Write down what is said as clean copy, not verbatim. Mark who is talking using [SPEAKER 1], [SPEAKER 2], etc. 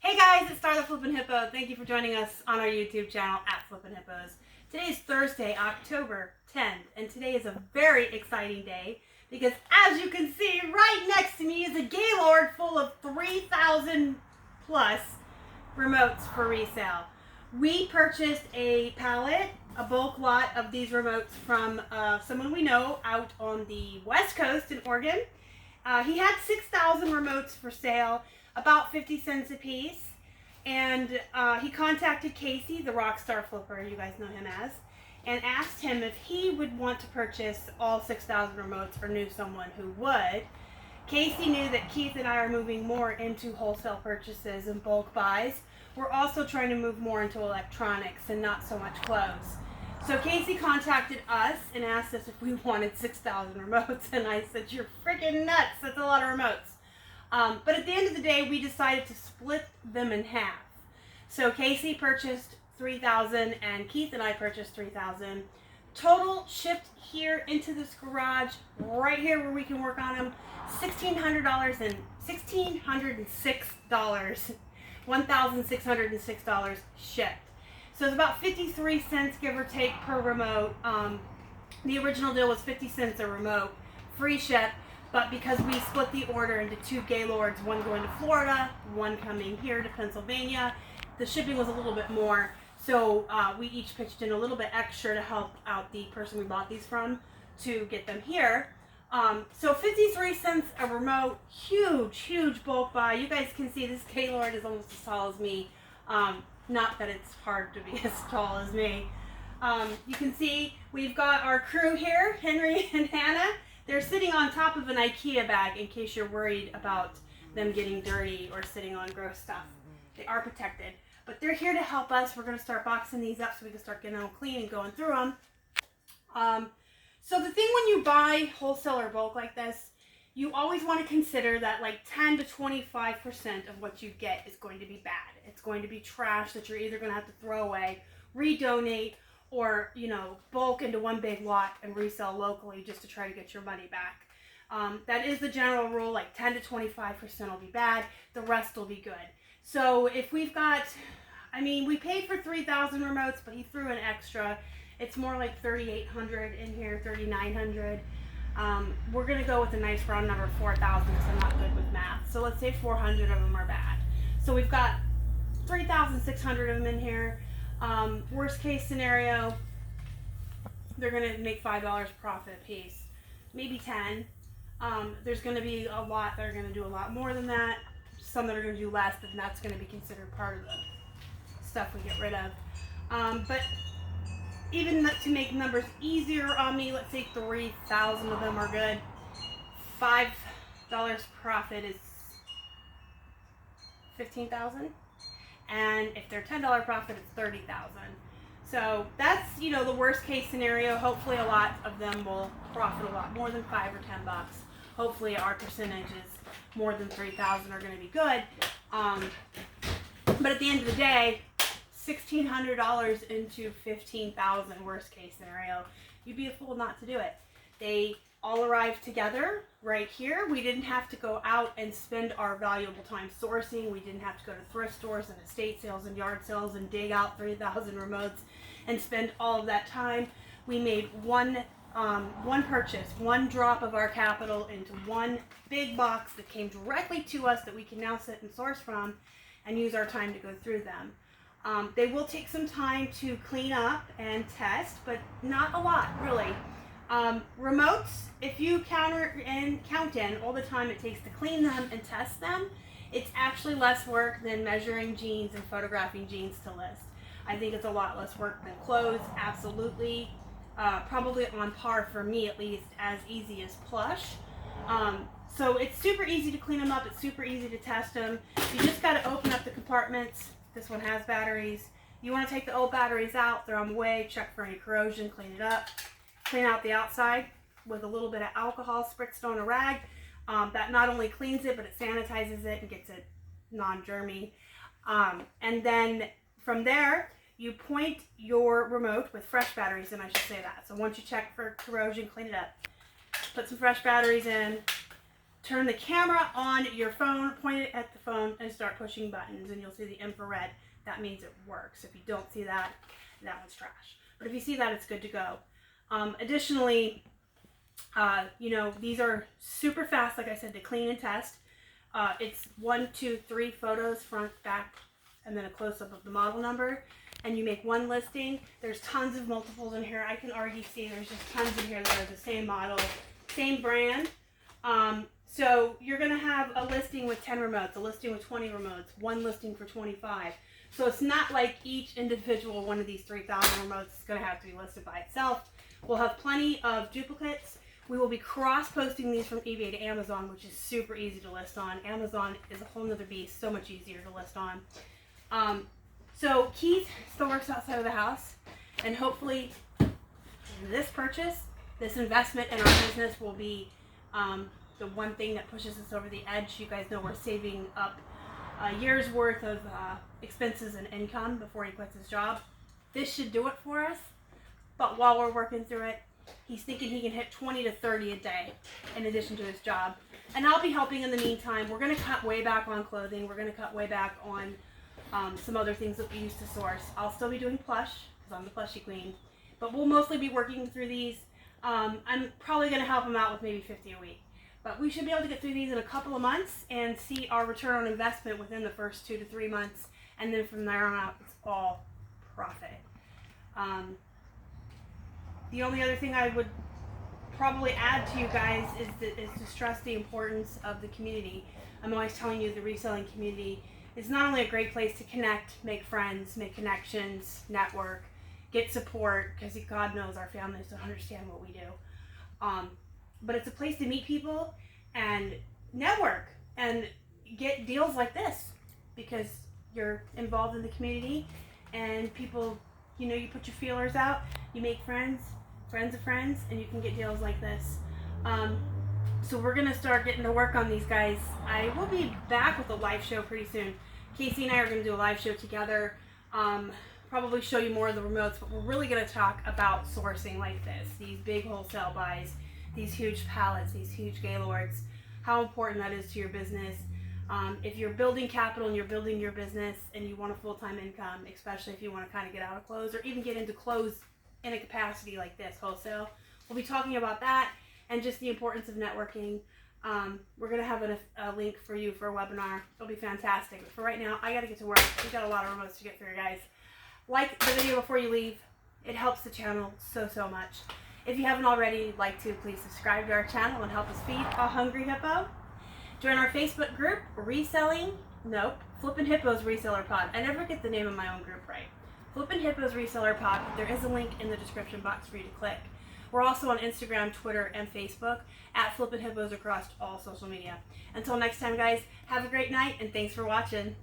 [SPEAKER 1] Hey guys, it's Star the Flippin' Hippo. Thank you for joining us on our YouTube channel at Flippin' Hippos. Today is Thursday, October 10th, and today is a very exciting day because as you can see right next to me is a Gaylord full of 3,000 plus remotes for resale. We purchased a pallet, a bulk lot of these remotes from someone we know out on the West Coast in Oregon. He had 6,000 remotes for sale, about 50 cents a piece, and he contacted Casey, the Rockstar Flipper, you guys know him as, and asked him if he would want to purchase all 6,000 remotes or knew someone who would. Casey knew that Keith and I are moving more into wholesale purchases and bulk buys. We're also trying to move more into electronics and not so much clothes. So Casey contacted us and asked us if we wanted 6,000 remotes, and I said, "You're freaking nuts, that's a lot of remotes." But at the end of the day, we decided to split them in half. So Casey purchased 3,000 and Keith and I purchased 3,000. Total shipped here into this garage, right here where we can work on them, $1,606. $1,606 shipped. So it's about 53 cents, give or take, per remote. The original deal was 50 cents a remote, free ship. But because we split the order into two Gaylords, one going to Florida, one coming here to Pennsylvania, the shipping was a little bit more. So we each pitched in a little bit extra to help out the person we bought these from to get them here. So 53 cents a remote, huge bulk buy. You guys can see this Gaylord is almost as tall as me. Not that it's hard to be as tall as me. You can see we've got our crew here, Henry and Hannah. They're sitting on top of an IKEA bag in case you're worried about them getting dirty or sitting on gross stuff. They are protected, but they're here to help us. We're going to start boxing these up so we can start getting them clean and going through them. So the thing when you buy wholesale or bulk like this, you always want to consider that like 10 to 25% of what you get is going to be bad. It's going to be trash that you're either going to have to throw away, redonate, or, you know, bulk into one big lot and resell locally just to try to get your money back. That is the general rule, like 10 to 25% will be bad, the rest will be good. So if we've got, I mean, we paid for 3,000 remotes, but he threw an extra. It's more like 3,800 in here, 3,900. We're going to go with a nice round number, 4,000, because I'm not good with math. So let's say 400 of them are bad. So we've got 3,600 of them in here. Worst case scenario, they're going to make $5 profit a piece, maybe 10. There's going to be a lot that are going to do a lot more than that. Some that are going to do less, and that's going to be considered part of the stuff we get rid of. But even to make numbers easier on me, let's say 3,000 of them are good. $5 profit is 15,000. And if they're $10 profit, it's 30,000. So that's, you know, the worst case scenario. Hopefully a lot of them will profit a lot more than $5 or $10. Hopefully our percentages more than 3,000 are going to be good. But at the end of the day, $1,600 into 15,000, worst case scenario. You'd be a fool not to do it. They all arrived together right here. We didn't have to go out and spend our valuable time sourcing. We didn't have to go to thrift stores and estate sales and yard sales and dig out 3,000 remotes and spend all of that time. We made one purchase, one drop of our capital into one big box that came directly to us that we can now sit and source from and use our time to go through them. They will take some time to clean up and test, but not a lot, really. Remotes, if you count in all the time it takes to clean them and test them, it's actually less work than measuring jeans and photographing jeans to list. I think it's a lot less work than clothes, absolutely. Probably on par for me, at least, as easy as plush. So it's super easy to clean them up, it's super easy to test them. You just got to open up the compartments. This one has batteries. You want to take the old batteries out, throw them away, check for any corrosion, clean it up. Clean out the outside with a little bit of alcohol spritzed on a rag. That not only cleans it, but it sanitizes it and gets it non-germy. And then from there, you point your remote with fresh batteries in, I should say that. So once you check for corrosion, clean it up. Put some fresh batteries in, turn the camera on your phone, point it at the phone, and start pushing buttons, and you'll see the infrared. That means it works. If you don't see that, that one's trash. But if you see that, it's good to go. Additionally, you know, these are super fast, like I said, to clean and test. It's 1, 2, 3 photos, front, back, and then a close-up of the model number. And you make one listing. There's tons of multiples in here. I can already see there's just tons in here that are the same model, same brand. So you're going to have a listing with 10 remotes, a listing with 20 remotes, one listing for 25. So it's not like each individual one of these 3,000 remotes is going to have to be listed by itself. We'll have plenty of duplicates. We will be cross-posting these from eBay to Amazon, which is super easy to list on. Amazon is a whole nother beast, so much easier to list on. So Keith still works outside of the house, and hopefully this purchase, this investment in our business will be the one thing that pushes us over the edge. You guys know we're saving up a year's worth of expenses and income before he quits his job. This should do it for us, but while we're working through it, he's thinking he can hit 20 to 30 a day in addition to his job. And I'll be helping in the meantime. We're going to cut way back on clothing. We're going to cut way back on some other things that we used to source. I'll still be doing plush because I'm the plushie queen, but we'll mostly be working through these. I'm probably going to help him out with maybe 50 a week, but we should be able to get through these in a couple of months and see our return on investment within the first 2 to 3 months, and then from there on out, it's all profit. The only other thing I would probably add to you guys is to stress the importance of the community. I'm always telling you the reselling community is not only a great place to connect, make friends, make connections, network, get support, because God knows our families don't understand what we do. But it's a place to meet people and network and get deals like this because you're involved in the community and people, you know, you put your feelers out, you make friends, friends of friends, and you can get deals like this. So we're going to start getting to work on these guys. I will be back with a live show pretty soon. Casey and I are going to do a live show together. Probably show you more of the remotes, but we're really going to talk about sourcing like this. These big wholesale buys, these huge pallets, these huge gaylords, how important that is to your business. If you're building capital and you're building your business and you want a full-time income, especially if you want to kind of get out of clothes or even get into clothes in a capacity like this, wholesale, we'll be talking about that and just the importance of networking. We're going to have a link for you for a webinar. It'll be fantastic. But for right now, I got to get to work. We've got a lot of remotes to get through, guys. Like the video before you leave. It helps the channel so, so much. If you haven't already, like to, please subscribe to our channel and help us feed a hungry hippo. Join our Facebook group, Flippin Hippos Reseller Pod. I never get the name of my own group right. Flippin Hippos Reseller Pod. There is a link in the description box for you to click. We're also on Instagram, Twitter, and Facebook at Flippin Hippos across all social media. Until next time, guys, have a great night, and thanks for watching.